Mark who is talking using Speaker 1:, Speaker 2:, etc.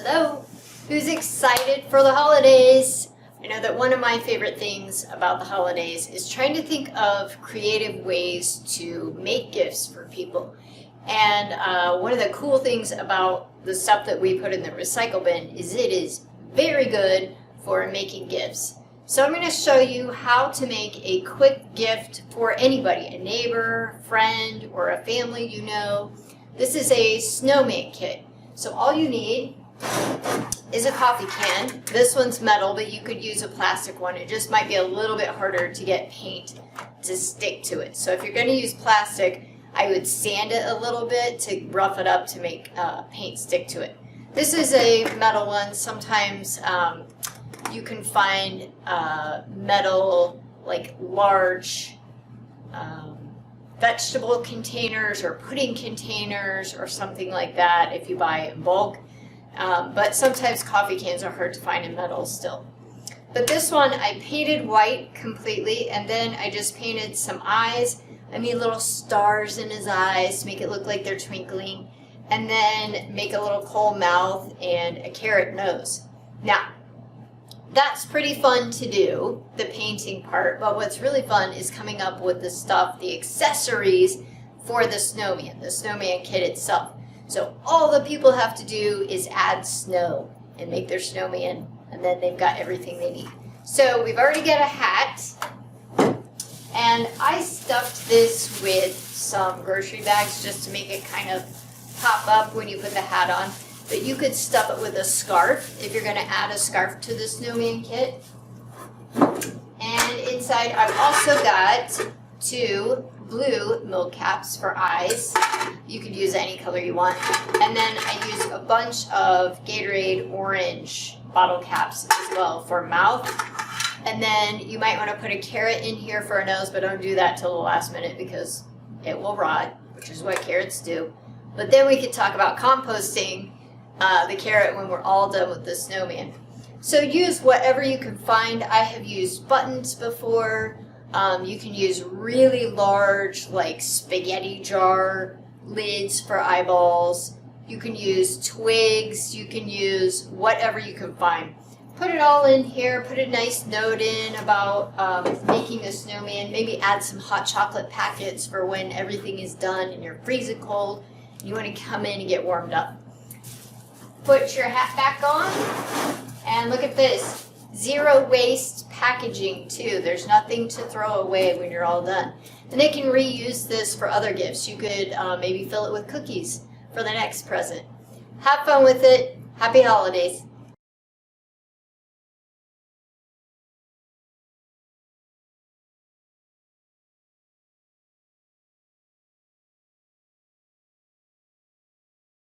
Speaker 1: Hello! Who's excited for the holidays? I know that one of my favorite things about the holidays is trying to think of creative ways to make gifts for people. And one of the cool things about the stuff that we put in the recycle bin is it is very good for making gifts. So I'm going to show you how to make a quick gift for anybody, a neighbor, friend, or a family you know. This is a snowman kit. So all you need is a coffee can. This one's metal, but you could use a plastic one. It just might be a little bit harder to get paint to stick to it. So if you're going to use plastic, I would sand it a little bit to rough it up to make paint stick to it. This is a metal one. Sometimes you can find metal, like large vegetable containers or pudding containers or something like that if you buy it in bulk. But sometimes coffee cans are hard to find in metal still. But this one I painted white completely, and then I just painted some eyes. I made little stars in his eyes to make it look like they're twinkling, and then make a little coal mouth and a carrot nose. Now, that's pretty fun to do, the painting part, but what's really fun is coming up with the stuff, the accessories for the snowman kit itself. So all the people have to do is add snow and make their snowman, and then they've got everything they need. So we've already got a hat, and I stuffed this with some grocery bags just to make it kind of pop up when you put the hat on. But you could stuff it with a scarf if you're going to add a scarf to the snowman kit. And inside I've also got 2 blue milk caps for eyes. You could use any color you want. And then I used a bunch of Gatorade orange bottle caps as well for mouth. And then you might want to put a carrot in here for a nose, but don't do that till the last minute because it will rot, which is what carrots do. But then we could talk about composting the carrot when we're all done with the snowman. So use whatever you can find. I have used buttons before. You can use really large, like spaghetti jar lids for eyeballs. You can use twigs. You can use whatever you can find. Put it all in here. Put a nice note in about making a snowman. Maybe add some hot chocolate packets for when everything is done and you're freezing cold. You want to come in and get warmed up. Put your hat back on, and look at this. Zero waste packaging too. There's nothing to throw away when you're all done. And they can reuse this for other gifts. You could maybe fill it with cookies for the next present. Have fun with it. Happy holidays.